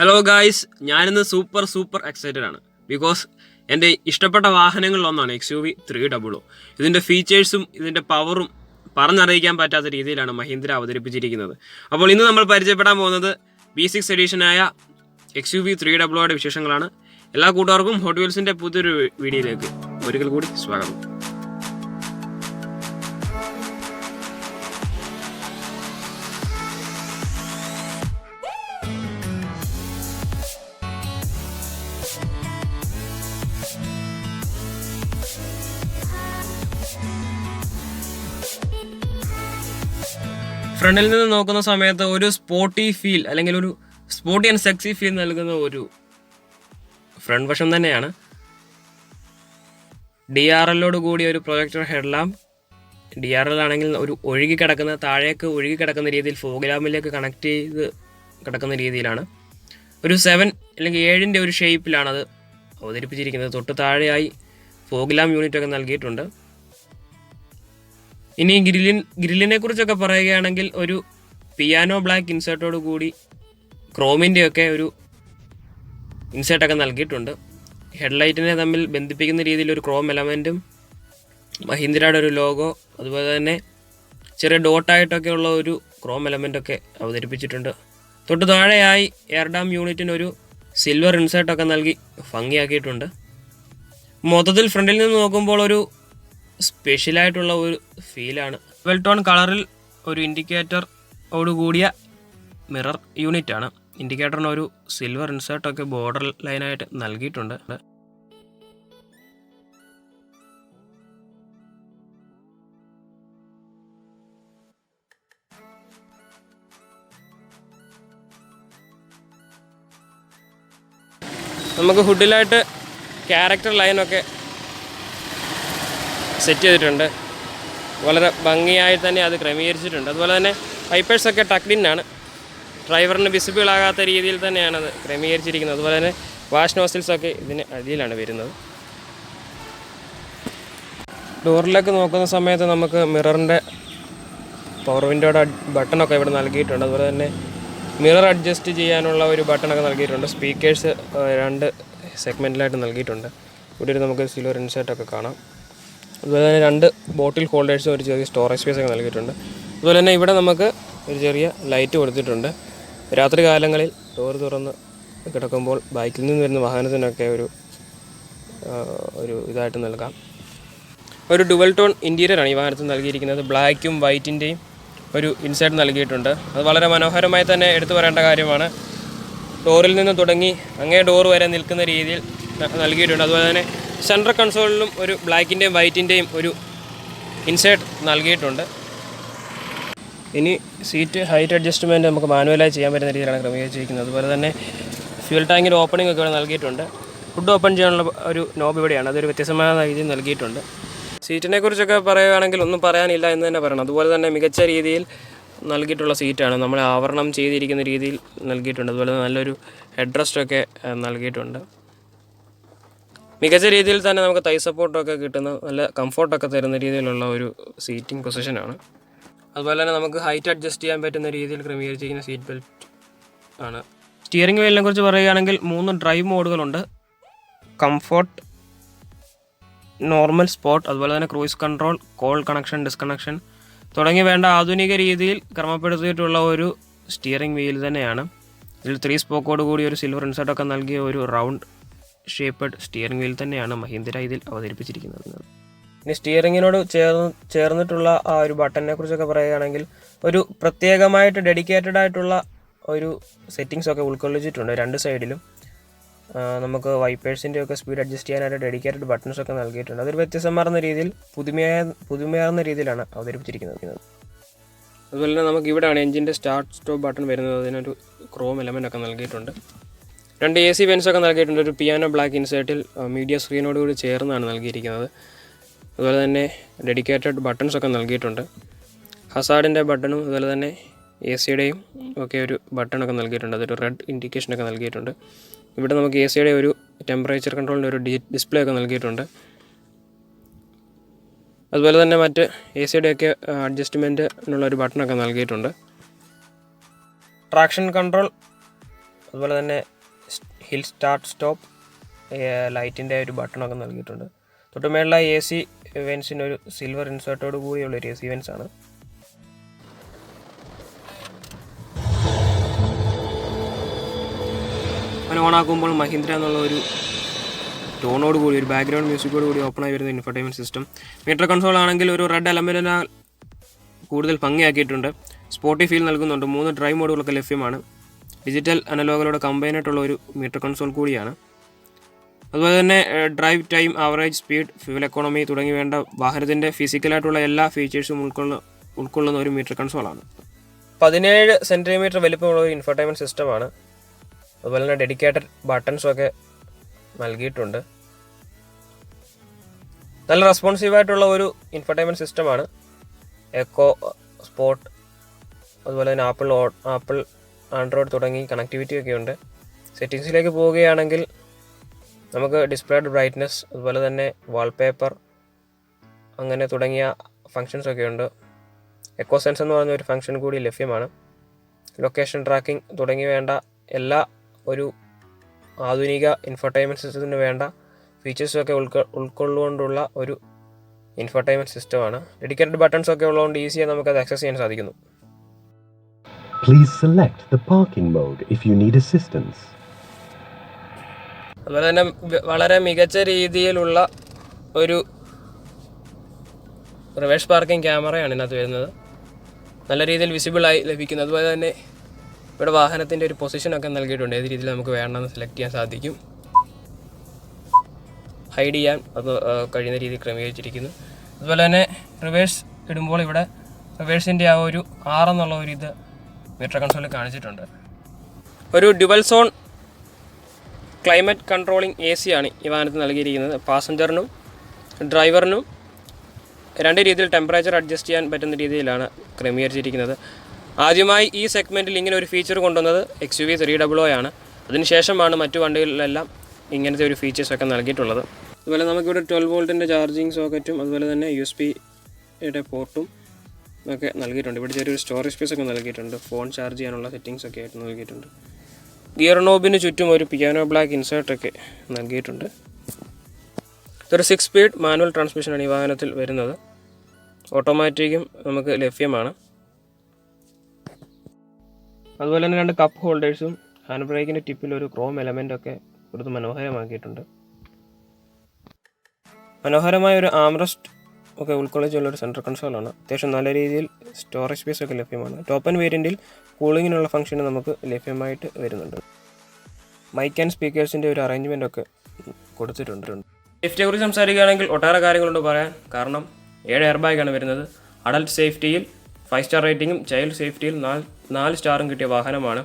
Hello guys, ഞാനിന്ന് super excited ആണ്. Because എൻ്റെ ഇഷ്ടപ്പെട്ട വാഹനങ്ങളിലൊന്നാണ് XUV 300. ഇതിൻ്റെ ഫീച്ചേഴ്സും ഇതിൻ്റെ പവറും പറഞ്ഞറിയിക്കാൻ പറ്റാത്ത രീതിയിലാണ് മഹീന്ദ്ര അവതരിപ്പിച്ചിരിക്കുന്നത്. അപ്പോൾ ഇന്ന് നമ്മൾ പരിചയപ്പെടാൻ പോകുന്നത് V6 എഡീഷനായ XUV 300യുടെ വിശേഷങ്ങളാണ്. എല്ലാ കൂട്ടുകാർക്കും ഹോട്ട് വീൽസിൻ്റെ പുതിയൊരു വീഡിയോയിലേക്ക് ഒരിക്കൽ കൂടി സ്വാഗതം. ഫ്രണ്ടിൽ നിന്ന് നോക്കുന്ന സമയത്ത് ഒരു സ്പോർട്ടി ഫീൽ അല്ലെങ്കിൽ ഒരു സ്പോർട്ടി ആൻഡ് സെക്സി ഫീൽ നൽകുന്ന ഒരു ഫ്രണ്ട് വശം തന്നെയാണ്. DRLോട് കൂടിയ ഒരു പ്രൊജക്ടർ ഹെഡ്ലാമ്പ്. DRL ആണെങ്കിൽ ഒരു താഴേക്ക് ഒഴുകി കിടക്കുന്ന രീതിയിൽ ഫോഗ് ലാമ്പിലേക്ക് കണക്ട് ചെയ്ത് കിടക്കുന്ന രീതിയിലാണ്. ഒരു 7 അല്ലെങ്കിൽ 7ൻ്റെ ഒരു ഷേപ്പിലാണത് അവതരിപ്പിച്ചിരിക്കുന്നത്. തൊട്ട് താഴെയായി ഫോഗ് ലാമ്പ് യൂണിറ്റൊക്കെ നൽകിയിട്ടുണ്ട്. ഇനി ഗ്രില്ലിനെ കുറിച്ചൊക്കെ പറയുകയാണെങ്കിൽ ഒരു പിയാനോ ബ്ലാക്ക് ഇൻസേർട്ടോട് കൂടി ക്രോമിൻ്റെയൊക്കെ ഒരു ഇൻസേർട്ടൊക്കെ നൽകിയിട്ടുണ്ട്. ഹെഡ്ലൈറ്റിനെ തമ്മിൽ ബന്ധിപ്പിക്കുന്ന രീതിയിൽ ഒരു ക്രോം എലമെൻറ്റും മഹീന്ദ്രയുടെ ഒരു ലോഗോ, അതുപോലെ തന്നെ ചെറിയ ഡോട്ടായിട്ടൊക്കെ ഉള്ള ഒരു ക്രോം എലമെൻറ്റൊക്കെ അവതരിപ്പിച്ചിട്ടുണ്ട്. തൊട്ട് താഴെയായി എയർ ഡാം യൂണിറ്റിനൊരു സിൽവർ ഇൻസേർട്ടൊക്കെ നൽകി ഭംഗിയാക്കിയിട്ടുണ്ട്. മൊത്തത്തിൽ ഫ്രണ്ടിൽ നിന്ന് നോക്കുമ്പോൾ ഒരു സ്പെഷ്യലായിട്ടുള്ള ഒരു ഫീലാണ്. വെൽട്ടോൺ കളറിൽ ഒരു ഇൻഡിക്കേറ്ററോട് കൂടിയ മിറർ യൂണിറ്റാണ്. ഇൻഡിക്കേറ്ററിന് ഒരു സിൽവർ ഇൻസേർട്ടൊക്കെ ബോർഡർ ലൈനായിട്ട് നൽകിയിട്ടുണ്ട്. നമുക്ക് ഹുഡിലായിട്ട് ക്യാരക്ടർ ലൈനൊക്കെ സെറ്റ് ചെയ്തിട്ടുണ്ട്. വളരെ ഭംഗിയായി തന്നെ അത് ക്രമീകരിച്ചിട്ടുണ്ട്. അതുപോലെ തന്നെ വൈപ്പേഴ്സൊക്കെ ടക്ഡ് ഇൻ ആണ്. ഡ്രൈവറിന് വിസിബിൾ ആകാത്ത രീതിയിൽ തന്നെയാണ് അത് ക്രമീകരിച്ചിരിക്കുന്നത്. അതുപോലെ തന്നെ വാഷ് നോസിൽസൊക്കെ ഇതിന് അടിയിലാണ് വരുന്നത്. ഡോറിലേക്ക് നോക്കുന്ന സമയത്ത് നമുക്ക് മിററിൻ്റെ പവർ വിൻഡോയുടെ ബട്ടണൊക്കെ ഇവിടെ നൽകിയിട്ടുണ്ട്. അതുപോലെ തന്നെ മിറർ അഡ്ജസ്റ്റ് ചെയ്യാനുള്ള ഒരു ബട്ടണൊക്കെ നൽകിയിട്ടുണ്ട്. സ്പീക്കേഴ്സ് 2 സെഗ്മെൻറ്റിലായിട്ട് നൽകിയിട്ടുണ്ട്. ഇവിടെ നമുക്ക് സിൽവർ ഇൻസേർട്ടൊക്കെ കാണാം. അതുപോലെ തന്നെ 2 ബോട്ടിൽ ഹോൾഡേഴ്സും ഒരു ചെറിയ സ്റ്റോറേജ് സ്പേസൊക്കെ നൽകിയിട്ടുണ്ട്. അതുപോലെ തന്നെ ഇവിടെ നമുക്ക് ഒരു ചെറിയ ലൈറ്റ് കൊടുത്തിട്ടുണ്ട്. രാത്രി കാലങ്ങളിൽ ഡോർ തുറന്ന് കിടക്കുമ്പോൾ ബൈക്കിൽ നിന്ന് വരുന്ന വാഹനത്തിനൊക്കെ ഒരു ഇതായിട്ട് നൽകാം. ഒരു ഡുവൽ ടോൺ ഇൻറ്റീരിയറാണ് ഈ വാഹനത്തിൽ നൽകിയിരിക്കുന്നത്. ബ്ലാക്കും വൈറ്റിൻ്റെയും ഒരു ഇൻസേർട്ട് നൽകിയിട്ടുണ്ട്. അത് വളരെ മനോഹരമായി തന്നെ എടുത്തു പറയേണ്ട കാര്യമാണ്. ഡോറിൽ നിന്ന് തുടങ്ങി അങ്ങേ ഡോർ വരെ നിൽക്കുന്ന രീതിയിൽ നൽകിയിട്ടുണ്ട്. അതുപോലെ തന്നെ സെൻട്രൽ കൺസോളിലും ഒരു ബ്ലാക്കിൻ്റെയും വൈറ്റിൻ്റെയും ഒരു ഇൻസേർട്ട് നൽകിയിട്ടുണ്ട്. ഇനി സീറ്റ് ഹൈറ്റ് അഡ്ജസ്റ്റ്മെൻറ്റ് നമുക്ക് മാനുവലായി ചെയ്യാൻ പറ്റുന്ന രീതിയിലാണ് ക്രമീകരിച്ചിരിക്കുന്നത്. അതുപോലെ തന്നെ ഫ്യൂൽ ടാങ്കിൻ്റെ ഓപ്പണിംഗ് ഒക്കെ ഇവിടെ നൽകിയിട്ടുണ്ട്. ഫുഡ് ഓപ്പൺ ചെയ്യാനുള്ള ഒരു നോബ് ഇവിടെയാണ്. അതൊരു വ്യത്യസ്തമായ രീതിയിൽ നൽകിയിട്ടുണ്ട്. സീറ്റിനെ കുറിച്ചൊക്കെ പറയുകയാണെങ്കിൽ ഒന്നും പറയാനില്ല എന്ന് തന്നെ പറയണം. അതുപോലെ തന്നെ മികച്ച രീതിയിൽ നൽകിയിട്ടുള്ള സീറ്റാണ്. നമ്മളെ ആവരണം ചെയ്തിരിക്കുന്ന രീതിയിൽ നൽകിയിട്ടുണ്ട്. അതുപോലെ നല്ലൊരു ഹെഡ് റെസ്റ്റൊക്കെ നൽകിയിട്ടുണ്ട്. മികച്ച രീതിയിൽ തന്നെ നമുക്ക് തൈ സപ്പോർട്ടൊക്കെ കിട്ടുന്ന നല്ല കംഫോർട്ടൊക്കെ തരുന്ന രീതിയിലുള്ള ഒരു സീറ്റിംഗ് പൊസിഷനാണ്. അതുപോലെ തന്നെ നമുക്ക് ഹൈറ്റ് അഡ്ജസ്റ്റ് ചെയ്യാൻ പറ്റുന്ന രീതിയിൽ ക്രമീകരിച്ചിരിക്കുന്ന സീറ്റ് ബെൽറ്റ് ആണ്. സ്റ്റിയറിംഗ് വീലിനെ കുറിച്ച് പറയുകയാണെങ്കിൽ 3 ഡ്രൈവ് മോഡുകളുണ്ട്. കംഫോർട്ട്, നോർമൽ, സ്പോർട്ട്, അതുപോലെ തന്നെ cruise control, call connection, disconnection തുടങ്ങി വേണ്ട ആധുനിക രീതിയിൽ ക്രമപ്പെടുത്തിയിട്ടുള്ള ഒരു സ്റ്റിയറിംഗ് വീൽ തന്നെയാണ്. ഇതിൽ 3 സ്പോക്കോട് കൂടി ഒരു സിൽവർ ഇൻസേർട്ടൊക്കെ നൽകിയ ഒരു റൗണ്ട് ഷേപ്പഡ് സ്റ്റിയറിംഗ് വീൽ തന്നെയാണ് മഹീന്ദ്ര ഇതിൽ അവതരിപ്പിച്ചിരിക്കുന്നത്. ഇനി സ്റ്റിയറിങ്ങിനോട് ചേർന്നിട്ടുള്ള ആ ഒരു ബട്ടണിനെ കുറിച്ചൊക്കെ പറയുകയാണെങ്കിൽ ഒരു പ്രത്യേകമായിട്ട് ഡെഡിക്കേറ്റഡ് ആയിട്ടുള്ള ഒരു സെറ്റിങ്സ് ഒക്കെ ഉൾക്കൊള്ളിച്ചിട്ടുണ്ട്. 2 സൈഡിലും നമുക്ക് വൈപ്പേഴ്സിൻ്റെ ഒക്കെ സ്പീഡ് അഡ്ജസ്റ്റ് ചെയ്യാനായിട്ട് ഡെഡിക്കേറ്റഡ് ബട്ടൺസ് ഒക്കെ നൽകിയിട്ടുണ്ട്. അതൊരു വ്യത്യസ്തമാർന്ന രീതിയിൽ പുതുമയാർന്ന രീതിയിലാണ് അവതരിപ്പിച്ചിരിക്കുന്നത്. അതുപോലെ തന്നെ നമുക്ക് ഇവിടെയാണ് എഞ്ചിൻ്റെ സ്റ്റാർട്ട് സ്റ്റോപ്പ് ബട്ടൺ വരുന്നത്. അതിനൊരു ക്രോം എലമെൻ്റ് ഒക്കെ നൽകിയിട്ടുണ്ട്. 2 AC വെൻസൊക്കെ നൽകിയിട്ടുണ്ട്. ഒരു പിയാനോ ബ്ലാക്ക് ഇൻസേർട്ടിൽ മീഡിയ സ്ക്രീനോട് കൂടി ചേർന്നാണ് നൽകിയിരിക്കുന്നത്. അതുപോലെ തന്നെ ഡെഡിക്കേറ്റഡ് ബട്ടൺസൊക്കെ നൽകിയിട്ടുണ്ട്. ഹസാർഡിൻ്റെ ബട്ടണും അതുപോലെ തന്നെ AC-യുടെയും ഒക്കെ ഒരു ബട്ടണൊക്കെ നൽകിയിട്ടുണ്ട്. അതൊരു റെഡ് ഇൻഡിക്കേഷനൊക്കെ നൽകിയിട്ടുണ്ട്. ഇവിടെ നമുക്ക് AC-യുടെ ഒരു ടെമ്പറേച്ചർ കൺട്രോളിൻ്റെ ഒരു ഡിസ്പ്ലേ ഒക്കെ നൽകിയിട്ടുണ്ട്. അതുപോലെ തന്നെ മറ്റ് AC-യുടെയൊക്കെ അഡ്ജസ്റ്റ്മെൻറ്റിനുള്ള ഒരു ബട്ടണൊക്കെ നൽകിയിട്ടുണ്ട്. ട്രാക്ഷൻ കൺട്രോൾ അതുപോലെ തന്നെ ഹിൽ സ്റ്റാർട്ട് സ്റ്റോപ്പ് ലൈറ്റിൻ്റെ ഒരു ബട്ടണൊക്കെ നൽകിയിട്ടുണ്ട്. തൊട്ടുമേലുള്ള AC വെൻസിനൊരു സിൽവർ ഇൻസേർട്ടോട് കൂടിയുള്ളൊരു AC വെൻസാണ്. അങ്ങനെ ഓണാക്കുമ്പോൾ മഹീന്ദ്ര എന്നുള്ള ഒരു ടോണോട് കൂടി ഒരു ബാക്ക്ഗ്രൗണ്ട് മ്യൂസിക്കോട് കൂടി ഓപ്പണായി വരുന്ന ഇൻഫർടൈൻമെൻറ്റ് സിസ്റ്റം. മീറ്റർ കൺസോൾ ആണെങ്കിൽ ഒരു റെഡ് എലമെൻറ്റിനാൽ കൂടുതൽ ഭംഗിയാക്കിയിട്ടുണ്ട്. സ്പോർട്ടി ഫീൽ നൽകുന്നുണ്ട്. 3 ഡ്രൈവ് മോഡുകളൊക്കെ ലഭ്യമാണ്. ഡിജിറ്റൽ അനലോഗിലൂടെ കമ്പൈനായിട്ടുള്ള ഒരു മീറ്റർ കൺസോൾ കൂടിയാണ്. അതുപോലെ തന്നെ drive time, average speed, fuel economy തുടങ്ങി വേണ്ട വാഹനത്തിൻ്റെ ഫിസിക്കലായിട്ടുള്ള എല്ലാ ഫീച്ചേഴ്സും ഉൾക്കൊള്ളുന്ന ഒരു മീറ്റർ കൺസോളാണ്. 17 സെൻറ്റിമീറ്റർ വലിപ്പമുള്ള ഒരു ഇൻഫർടൈൻമെൻറ്റ് സിസ്റ്റമാണ്. അതുപോലെ തന്നെ ഡെഡിക്കേറ്റഡ് ബട്ടൺസൊക്കെ നൽകിയിട്ടുണ്ട്. നല്ല റെസ്പോൺസീവായിട്ടുള്ള ഒരു ഇൻഫർടൈൻമെൻറ്റ് സിസ്റ്റമാണ്. എക്കോ, സ്പോട്ട്, അതുപോലെ തന്നെ ആപ്പിൾ ആൻഡ്രോയിഡ് തുടങ്ങി കണക്ടിവിറ്റി ഒക്കെ ഉണ്ട്. സെറ്റിങ്സിലേക്ക് പോവുകയാണെങ്കിൽ നമുക്ക് ഡിസ്പ്ലേഡ് ബ്രൈറ്റ്നസ്, അതുപോലെ തന്നെ വാൾപേപ്പർ അങ്ങനെ തുടങ്ങിയ ഫങ്ഷൻസൊക്കെ ഉണ്ട്. എക്കോ സെൻസ് എന്ന് പറഞ്ഞ ഒരു ഫങ്ഷൻ കൂടി ലഭ്യമാണ്. ലൊക്കേഷൻ ട്രാക്കിംഗ് തുടങ്ങി വേണ്ട എല്ലാ ഒരു ആധുനിക ഇൻഫർടൈൻമെൻറ്റ് സിസ്റ്റത്തിന് വേണ്ട ഫീച്ചേഴ്സൊക്കെ ഉൾക്കൊള്ളുകൊണ്ടുള്ള ഒരു ഇൻഫർടൈൻമെൻറ്റ് സിസ്റ്റമാണ്. ഡെഡിക്കേറ്റഡ് ബട്ടൺസൊക്കെ ഉള്ളതുകൊണ്ട് ഈസിയായി നമുക്കത് ആക്സസ് ചെയ്യാൻ സാധിക്കുന്നു. Please select the parking mode if you need assistance. അതുപോലെ തന്നെ വളരെ മികച്ച രീതിയിലുള്ള ഒരു റിവേഴ്സ് പാർക്കിംഗ് ക്യാമറയാണ് ഇതിനകത്ത് വരുന്നത്. നല്ല രീതിയിൽ വിസിബിളായി ലഭിക്കുന്നു. അതുപോലെ തന്നെ ഇവിടെ വാഹനത്തിൻ്റെ ഒരു പൊസിഷനൊക്കെ നൽകിയിട്ടുണ്ട്. ഏത് രീതിയിൽ നമുക്ക് വേണമെന്ന് സെലക്ട് ചെയ്യാൻ സാധിക്കും. ഹൈഡ് ചെയ്യാൻ അത് കഴിയുന്ന രീതിയിൽ ക്രമീകരിച്ചിരിക്കുന്നു. അതുപോലെ തന്നെ റിവേഴ്സ് ഇടുമ്പോൾ ഇവിടെ റിവേഴ്സിൻ്റെ ആ ഒരു 6 എന്നുള്ള ഒരു ഇത് മീറ്റർ കൺസോളിൽ കാണിച്ചിട്ടുണ്ട്. ഒരു dual zone climate controlling AC ആണ് ഈ വാഹനത്തിൽ നൽകിയിരിക്കുന്നത്. പാസഞ്ചറിനും ഡ്രൈവറിനും 2 രീതിയിൽ ടെമ്പറേച്ചർ അഡ്ജസ്റ്റ് ചെയ്യാൻ പറ്റുന്ന രീതിയിലാണ് ക്രമീകരിച്ചിരിക്കുന്നത്. ആദ്യമായി ഈ സെഗ്മെൻറ്റിൽ ഇങ്ങനെ ഒരു ഫീച്ചർ കൊണ്ടുവന്നത് XUV 300 ആണ്. അതിനുശേഷമാണ് മറ്റു വണ്ടികളിലെല്ലാം ഇങ്ങനത്തെ ഒരു ഫീച്ചേഴ്സൊക്കെ നൽകിയിട്ടുള്ളത്. അതുപോലെ നമുക്കിവിടെ 12 വോൾട്ടിൻ്റെ ചാർജിങ് സോക്കറ്റും അതുപോലെ തന്നെ USB-യുടെ പോർട്ടും ഒക്കെ നൽകിയിട്ടുണ്ട്. ഇവിടെ ചെറിയൊരു സ്റ്റോറേജ് സ്പേസ് ഒക്കെ നൽകിയിട്ടുണ്ട്. ഫോൺ ചാർജ് ചെയ്യാനുള്ള സെറ്റിങ്സ് ഒക്കെ ആയിട്ട് നൽകിയിട്ടുണ്ട്. ഗിയർ നോബിന് ചുറ്റും ഒരു പിയാനോ ബ്ലാക്ക് ഇൻസേർട്ടൊക്കെ നൽകിയിട്ടുണ്ട്. ഇതൊരു 6 സ്പീഡ് മാനുവൽ ട്രാൻസ്മിഷനാണ് ഈ വാഹനത്തിൽ വരുന്നത്. ഓട്ടോമാറ്റിക്കും നമുക്ക് ലഭ്യമാണ്. അതുപോലെ തന്നെ 2 കപ്പ് ഹോൾഡേഴ്സും ഹാൻഡ് ബ്രേക്കിൻ്റെ ടിപ്പിൽ ഒരു ക്രോം എലമെൻ്റൊക്കെ കൊടുത്ത് മനോഹരമാക്കിയിട്ടുണ്ട്. മനോഹരമായ ഒരു ആംറസ്റ്റ് ഒക്കെ ഉൾക്കൊള്ളിച്ചുള്ളൊരു സെൻട്രൽ കൺസോളാണ്. അത്യാവശ്യം നല്ല രീതിയിൽ സ്റ്റോറേജ് സ്പേസ് ഒക്കെ ലഭ്യമാണ്. ടോപ്പ് ആൻഡ് വേരിയൻറ്റിൽ കൂളിങ്ങിനുള്ള ഫംഗ്ഷൻ നമുക്ക് ലഭ്യമായിട്ട് വരുന്നുണ്ട്. മൈക്ക് ആൻഡ് സ്പീക്കേഴ്സിൻ്റെ ഒരു അറേഞ്ച്മെൻ്റ് ഒക്കെ കൊടുത്തിട്ടുണ്ട്. സേഫ്റ്റിയെക്കുറിച്ച് സംസാരിക്കുകയാണെങ്കിൽ ഒട്ടേറെ കാര്യങ്ങളുണ്ട് പറയാൻ. കാരണം 7 എയർ ബാഗാണ് വരുന്നത്. അഡൽട്ട് സേഫ്റ്റിയിൽ 5 സ്റ്റാർ റേറ്റിംഗും ചൈൽഡ് സേഫ്റ്റിയിൽ 4 സ്റ്റാറും കിട്ടിയ വാഹനമാണ്.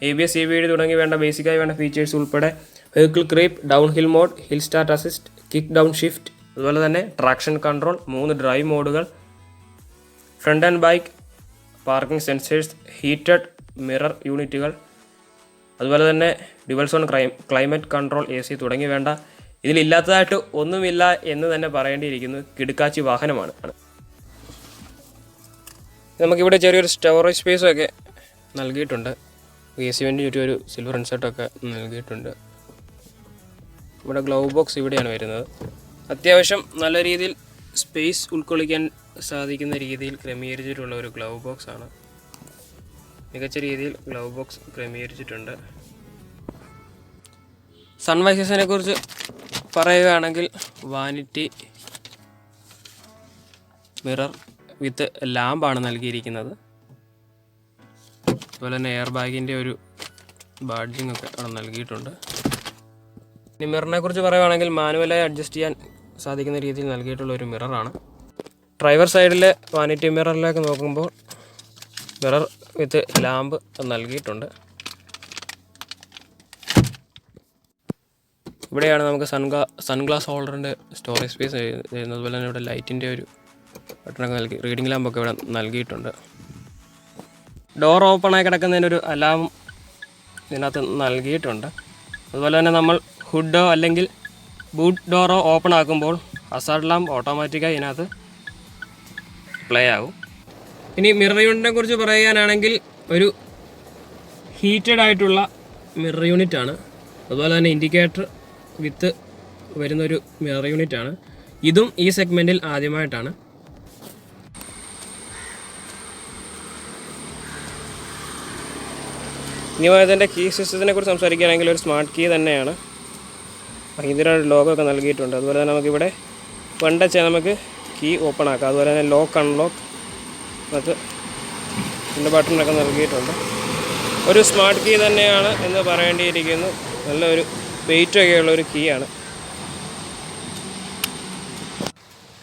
ABS, CVD തുടങ്ങി വേണ്ട ബേസിക്കായി വേണ്ട ഫീച്ചേഴ്സ് ഉൾപ്പെടെ vehicle creep, down hill mode, hill start assist, kick down shift, അതുപോലെ തന്നെ ട്രാക്ഷൻ കൺട്രോൾ, 3 ഡ്രൈവ് മോഡുകൾ, front and back parking sensors, heated mirror യൂണിറ്റുകൾ, അതുപോലെ തന്നെ dual zone climate control AC തുടങ്ങി വേണ്ട ഇതിലില്ലാത്തതായിട്ട് ഒന്നുമില്ല എന്ന് തന്നെ പറയേണ്ടിയിരിക്കുന്നു. കിടുക്കാച്ചി വാഹനമാണ്. നമുക്കിവിടെ ചെറിയൊരു സ്റ്റോറേജ് സ്പേസൊക്കെ നൽകിയിട്ടുണ്ട്. AC വെൻ്റ് ചുറ്റും ഒരു സിൽവർ ഇൻസേർട്ടൊക്കെ നൽകിയിട്ടുണ്ട്. ഇവിടെ ഗ്ലൗ ബോക്സ് ഇവിടെയാണ് വരുന്നത്. അത്യാവശ്യം നല്ല രീതിയിൽ സ്പേസ് ഉൾക്കൊള്ളിക്കാൻ സാധിക്കുന്ന രീതിയിൽ ക്രമീകരിച്ചിട്ടുള്ള ഒരു ഗ്ലൗ ബോക്സ് ആണ്. മികച്ച രീതിയിൽ ഗ്ലൗ ബോക്സ് ക്രമീകരിച്ചിട്ടുണ്ട്. സൺവൈസേഴ്സിനെ കുറിച്ച് പറയുകയാണെങ്കിൽ വാനിറ്റി മിറർ വിത്ത് ലാമ്പാണ് നൽകിയിരിക്കുന്നത്. അതുപോലെ തന്നെ എയർ ബാഗിൻ്റെ ഒരു ബാഡ്ജിങ് ഒക്കെ അവിടെ നൽകിയിട്ടുണ്ട്. ഇനി മിററിനെ കുറിച്ച് പറയുകയാണെങ്കിൽ മാനുവലായി അഡ്ജസ്റ്റ് ചെയ്യാൻ സാധിക്കുന്ന രീതിയിൽ നൽകിയിട്ടുള്ള ഒരു മിററാണ്. ഡ്രൈവർ സൈഡിലെ വാനിറ്റി മിററിലേക്ക് നോക്കുമ്പോൾ മിറർ വിത്ത് ലാമ്പ് നൽകിയിട്ടുണ്ട്. ഇവിടെയാണ് നമുക്ക് സൺഗ്ലാസ് ഹോൾഡറിൻ്റെ സ്റ്റോറേജ് സ്പേസ് വരുന്നത്. അതുപോലെ തന്നെ ഇവിടെ ലൈറ്റിൻ്റെ ഒരു ബട്ടണൊക്കെ നൽകി, റീഡിംഗ് ലാമ്പൊക്കെ ഇവിടെ നൽകിയിട്ടുണ്ട്. ഡോർ ഓപ്പണായി കിടക്കുന്നതിനൊരു അലാം ഇതിനകത്ത് നൽകിയിട്ടുണ്ട്. അതുപോലെ തന്നെ നമ്മൾ ഹുഡോ അല്ലെങ്കിൽ ബൂട്ട് ഡോറോ ഓപ്പൺ ആക്കുമ്പോൾ ഹസാർഡ് ലാമ്പ് ഓട്ടോമാറ്റിക്കായി ഇതിനകത്ത് പ്ലേ ആകും. ഇനി മിറർ യൂണിറ്റിനെ കുറിച്ച് പറയാനാണെങ്കിൽ ഒരു ഹീറ്റഡ് ആയിട്ടുള്ള മിറർ യൂണിറ്റ് ആണ്. അതുപോലെ തന്നെ ഇൻഡിക്കേറ്റർ വിത്ത് വരുന്നൊരു മിറർ യൂണിറ്റ് ആണ്. ഇതും ഈ സെഗ്മെൻറ്റിൽ ആദ്യമായിട്ടാണ്. ഇനി ഇതിൻ്റെ കീ സിസ്റ്റത്തിനെ കുറിച്ച് സംസാരിക്കുകയാണെങ്കിൽ ഒരു സ്മാർട്ട് കീ തന്നെയാണ്. മഹീന്ദ്രയുടെ ലോഗോ ഒക്കെ നൽകിയിട്ടുണ്ട്. അതുപോലെ തന്നെ നമുക്കിവിടെ വെച്ചാൽ നമുക്ക് കീ ഓപ്പൺ ആക്കാം. അതുപോലെ തന്നെ ലോക്ക് അൺലോക്ക് അത് ഇതിൻ്റെ ബട്ടണൊക്കെ നൽകിയിട്ടുണ്ട്. ഒരു സ്മാർട്ട് കീ തന്നെയാണ് എന്ന് പറയേണ്ടിയിരിക്കുന്നു. നല്ലൊരു വെയിറ്റൊക്കെ ഉള്ളൊരു കീ ആണ്.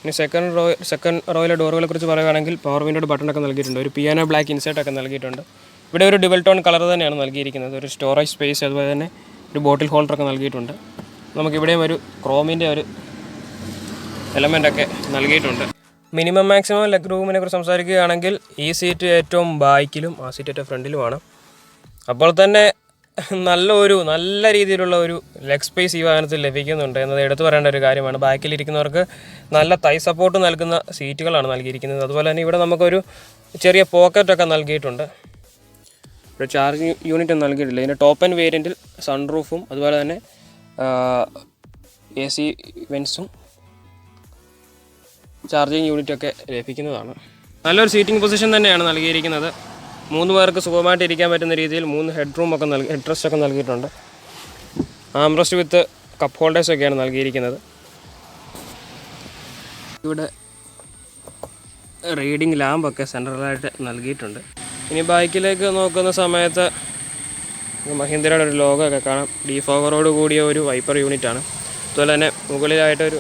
ഇനി സെക്കൻഡ് റോയിലെ ഡോറുകളെ കുറിച്ച് പറയുകയാണെങ്കിൽ പവർ വിൻഡോയുടെ ബട്ടണൊക്കെ നൽകിയിട്ടുണ്ട്. ഒരു പിയാനോ ബ്ലാക്ക് ഇൻസേർട്ടൊക്കെ നൽകിയിട്ടുണ്ട്. ഇവിടെ ഒരു ഡുവൽ ടോൺ കളർ തന്നെയാണ് നൽകിയിരിക്കുന്നത്. ഒരു സ്റ്റോറേജ് സ്പേസ് അതുപോലെ തന്നെ ഒരു ബോട്ടിൽ ഹോൾഡറൊക്കെ നൽകിയിട്ടുണ്ട്. നമുക്കിവിടെയും ഒരു ക്രോമിൻ്റെ ഒരു എലമെൻ്റൊക്കെ നൽകിയിട്ടുണ്ട്. മിനിമം മാക്സിമം ലെഗ് റൂമിനെ കുറിച്ച് സംസാരിക്കുകയാണെങ്കിൽ ഈ സീറ്റ് ഏറ്റവും ബാക്കിലും ആ സീറ്റ് ഏറ്റവും ഫ്രണ്ടിലുമാണ്. അപ്പോൾ തന്നെ നല്ല രീതിയിലുള്ള ഒരു ലെഗ് സ്പേസ് ഈ വാഹനത്തിൽ ലഭിക്കുന്നുണ്ട് എന്നത് എടുത്തു പറയേണ്ട ഒരു കാര്യമാണ്. ബാക്കിലിരിക്കുന്നവർക്ക് നല്ല തൈ സപ്പോർട്ട് നൽകുന്ന സീറ്റുകളാണ് നൽകിയിരിക്കുന്നത്. അതുപോലെ തന്നെ ഇവിടെ നമുക്കൊരു ചെറിയ പോക്കറ്റൊക്കെ നൽകിയിട്ടുണ്ട്. ഇവിടെ ചാർജിങ് യൂണിറ്റ് നൽകിയിട്ടില്ല. ഇതിൻ്റെ ടോപ്പ് ആൻഡ് വേരിയൻറ്റിൽ സൺറൂഫും അതുപോലെ തന്നെ AC വെൻസും ചാർജിങ് യൂണിറ്റൊക്കെ ലഭിക്കുന്നതാണ്. നല്ലൊരു സീറ്റിംഗ് പൊസിഷൻ തന്നെയാണ് നൽകിയിരിക്കുന്നത്. 3 പേർക്ക് സുഖമായിട്ട് ഇരിക്കാൻ പറ്റുന്ന രീതിയിൽ 3 ഹെഡ് റെസ്റ്റ് ഒക്കെ നൽകിയിട്ടുണ്ട്. ആംറസ്റ്റ് വിത്ത് കപ്പ് ഹോൾഡേഴ്സൊക്കെയാണ് നൽകിയിരിക്കുന്നത്. ഇവിടെ റീഡിംഗ് ലാമ്പൊക്കെ സെൻട്രലായിട്ട് നൽകിയിട്ടുണ്ട്. ഇനി ബൈക്കിലേക്ക് നോക്കുന്ന സമയത്ത് മഹീന്ദ്രയുടെ ഒരു ലോഗോ ഒക്കെ കാണാം. ഡീഫോഗറോട് കൂടിയ ഒരു വൈപ്പർ യൂണിറ്റാണ്. അതുപോലെ തന്നെ മുകളിലായിട്ടൊരു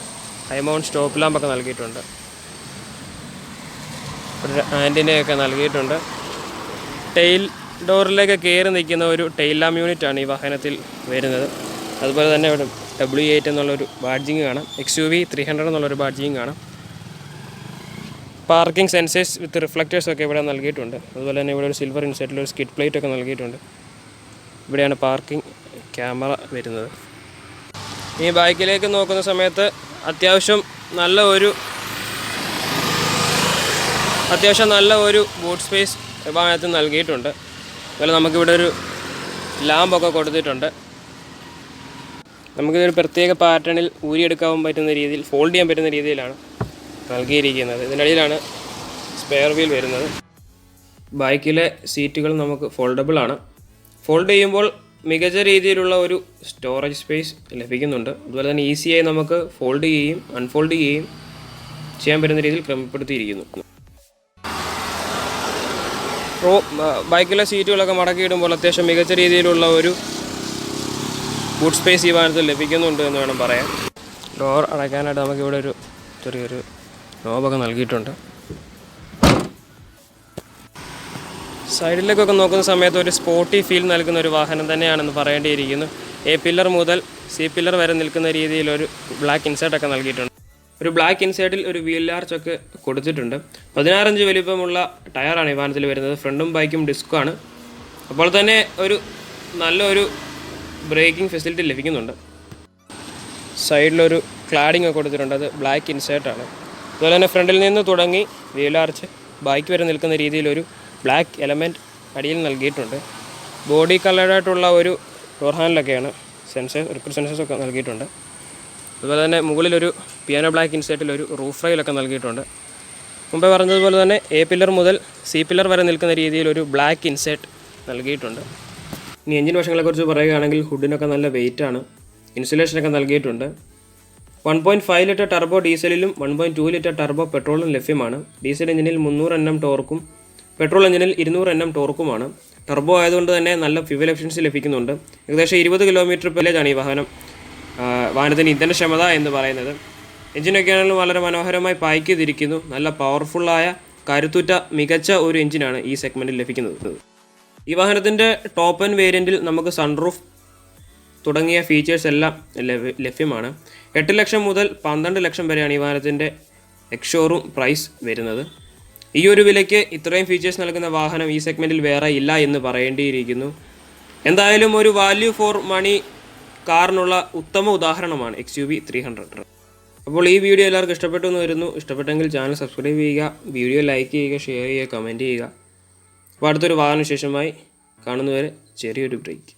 ഹൈ മൗണ്ട് സ്റ്റോപ്പ് ലാമ്പൊക്കെ നൽകിയിട്ടുണ്ട്. ഒരു ആൻറ്റിനയൊക്കെ നൽകിയിട്ടുണ്ട്. ടെയിൽ ഡോറിലേക്ക് കയറി നിൽക്കുന്ന ഒരു ടെയിൽ ലാമ്പ് യൂണിറ്റാണ് ഈ വാഹനത്തിൽ വരുന്നത്. അതുപോലെ തന്നെ ഇവിടെ W8 എന്നുള്ളൊരു ബാഡ്ജിങ് കാണാം. XUV 300 എന്നുള്ളൊരു ബാഡ്ജിങ് കാണാം. പാർക്കിംഗ് സെൻസേഴ്സ് വിത്ത് റിഫ്ലക്റ്റേഴ്സൊക്കെ ഇവിടെ നൽകിയിട്ടുണ്ട്. അതുപോലെ തന്നെ ഇവിടെ ഒരു സിൽവർ ഇൻസൈറ്റിൽ ഒരു സ്കിഡ് പ്ലേറ്റ് ഒക്കെ നൽകിയിട്ടുണ്ട്. ഇവിടെയാണ് പാർക്കിംഗ് ക്യാമറ വരുന്നത്. ഈ ബൈക്കിലേക്ക് നോക്കുന്ന സമയത്ത് അത്യാവശ്യം നല്ല ഒരു ബൂട്ട് സ്പേസ് വാഹനത്തിൽ നൽകിയിട്ടുണ്ട്. അതുപോലെ നമുക്കിവിടെ ഒരു ലാമ്പൊക്കെ കൊടുത്തിട്ടുണ്ട്. നമുക്കിതൊരു പ്രത്യേക പാറ്റേണിൽ ഊരിയെടുക്കാൻ പറ്റുന്ന രീതിയിൽ ഫോൾഡ് ചെയ്യാൻ പറ്റുന്ന രീതിയിലാണ് നൽകിയിരിക്കുന്നത്. ഇതിനിടയിലാണ് സ്പെയർ വീൽ വരുന്നത്. ബൈക്കിലെ സീറ്റുകൾ നമുക്ക് ഫോൾഡബിൾ ആണ്. ഫോൾഡ് ചെയ്യുമ്പോൾ മികച്ച രീതിയിലുള്ള ഒരു സ്റ്റോറേജ് സ്പേസ് ലഭിക്കുന്നുണ്ട്. അതുപോലെ തന്നെ ഈസിയായി നമുക്ക് ഫോൾഡ് ചെയ്യുകയും അൺഫോൾഡ് ചെയ്യുകയും ചെയ്യാൻ പറ്റുന്ന രീതിയിൽ ക്രമപ്പെടുത്തിയിരിക്കുന്നു. ബൈക്കിലെ സീറ്റുകളൊക്കെ മടക്കിയിടുമ്പോൾ അത്യാവശ്യം മികച്ച രീതിയിലുള്ള ഒരു ബൂട്ട് സ്പേസ് ഈ വാഹനത്തിൽ ലഭിക്കുന്നുണ്ട് എന്ന് വേണം പറയാൻ. ഡോർ അടയ്ക്കാനായിട്ട് നമുക്കിവിടെ ഒരു ചെറിയൊരു നോബൊക്കെ നൽകിയിട്ടുണ്ട്. സൈഡിലേക്കൊക്കെ നോക്കുന്ന സമയത്ത് ഒരു സ്പോർട്ടി ഫീൽ നൽകുന്ന ഒരു വാഹനം തന്നെയാണെന്ന് പറയേണ്ടിയിരിക്കുന്നു. A പില്ലർ മുതൽ C പില്ലർ വരെ നിൽക്കുന്ന രീതിയിൽ ഒരു ബ്ലാക്ക് ഇൻസേർട്ടൊക്കെ നൽകിയിട്ടുണ്ട്. ഒരു ബ്ലാക്ക് ഇൻസേർട്ടിൽ ഒരു വീൽ ആർച്ചൊക്കെ കൊടുത്തിട്ടുണ്ട്. 16 ഇഞ്ച് വലിപ്പമുള്ള ടയറാണ് ഈ വാഹനത്തിൽ വരുന്നത്. ഫ്രണ്ടും ബാക്കും ഡിസ്ക്കാണ്. അപ്പോൾ തന്നെ നല്ലൊരു ബ്രേക്കിംഗ് ഫെസിലിറ്റി ലഭിക്കുന്നുണ്ട്. സൈഡിലൊരു ക്ലാഡിംഗ് ഒക്കെ കൊടുത്തിട്ടുണ്ട്. അത് ബ്ലാക്ക് ഇൻസേർട്ടാണ്. അതുപോലെ തന്നെ ഫ്രണ്ടിൽ നിന്ന് തുടങ്ങി വീൽ ആർച്ച് ബാക്ക് വരെ നിൽക്കുന്ന രീതിയിലൊരു ബ്ലാക്ക് എലമെൻറ്റ് അടിയിൽ നൽകിയിട്ടുണ്ട്. ബോഡി കളറായിട്ടുള്ള ഒരു ഡോർ ഹാൻഡിലൊക്കെയാണ് റിപ്പിൾ സെൻസേഴ്സൊക്കെ നൽകിയിട്ടുണ്ട്. അതുപോലെ തന്നെ മുകളിലൊരു പിയാനോ ബ്ലാക്ക് ഇൻസേർട്ടിലൊരു റൂഫ് റെയിലൊക്കെ നൽകിയിട്ടുണ്ട്. മുമ്പേ പറഞ്ഞതുപോലെ തന്നെ A പില്ലർ മുതൽ C പില്ലർ വരെ നിൽക്കുന്ന രീതിയിൽ ഒരു ബ്ലാക്ക് ഇൻസേർട്ട് നൽകിയിട്ടുണ്ട്. ഇനി എഞ്ചിൻ വശങ്ങളെക്കുറിച്ച് പറയുകയാണെങ്കിൽ ഹുഡിനൊക്കെ നല്ല വെയിറ്റാണ്. ഇൻസുലേഷനൊക്കെ നൽകിയിട്ടുണ്ട്. 1.5 ലിറ്റർ ടർബോ ഡീസലിലും 1.2 ലിറ്റർ ടർബോ പെട്രോളും ലഭ്യമാണ്. ഡീസൽ എഞ്ചിനിൽ 300 Nm ടോർക്കും പെട്രോൾ എഞ്ചിനിൽ 200 Nm ടോർക്കുമാണ്. ടർബോ ആയതുകൊണ്ട് തന്നെ നല്ല ഫ്യൂവൽ എഫിഷ്യൻസി ലഭിക്കുന്നുണ്ട്. ഏകദേശം 20 കിലോമീറ്റർ മൈലേജാണ് ഈ വാഹനത്തിന് ഇന്ധനക്ഷമത എന്ന് പറയുന്നത്. എഞ്ചിനൊക്കെ ആണെങ്കിലും വളരെ മനോഹരമായി പാക്ക് ചെയ്തിരിക്കുന്നു. നല്ല പവർഫുള്ളായ കരുത്തുറ്റ മികച്ച ഒരു എഞ്ചിനാണ് ഈ സെഗ്മെൻറ്റിൽ ലഭിക്കുന്നത്. ഈ വാഹനത്തിൻ്റെ ടോപ്പ് ആൻഡ് വേരിയൻറ്റിൽ നമുക്ക് സൺറൂഫ് തുടങ്ങിയ ഫീച്ചേഴ്സ് എല്ലാം ലഭ്യമാണ്. 8 ലക്ഷം മുതൽ 12 ലക്ഷം വരെയാണ് ഈ വാഹനത്തിൻ്റെ എക്സ്-ഷോറൂം പ്രൈസ് വരുന്നത്. ഈ ഒരു വിലയ്ക്ക് ഇത്രയും ഫീച്ചേഴ്സ് നൽകുന്ന വാഹനം ഈ സെഗ്മെൻറ്റിൽ വേറെ ഇല്ല എന്ന് പറയേണ്ടിയിരിക്കുന്നു. എന്തായാലും ഒരു വാല്യൂ ഫോർ മണി കാറിനുള്ള ഉത്തമ ഉദാഹരണമാണ് XUV 300. അപ്പോൾ ഈ വീഡിയോ എല്ലാവർക്കും ഇഷ്ടപ്പെട്ടു എന്ന് വരുന്നു. ഇഷ്ടപ്പെട്ടെങ്കിൽ ചാനൽ സബ്സ്ക്രൈബ് ചെയ്യുക, വീഡിയോ ലൈക്ക് ചെയ്യുക, ഷെയർ ചെയ്യുക, കമൻറ്റ് ചെയ്യുക. അപ്പോൾ അടുത്തൊരു വാഹന വിശേഷമായി കാണുന്നവരെ ചെറിയൊരു ബ്രേക്ക്.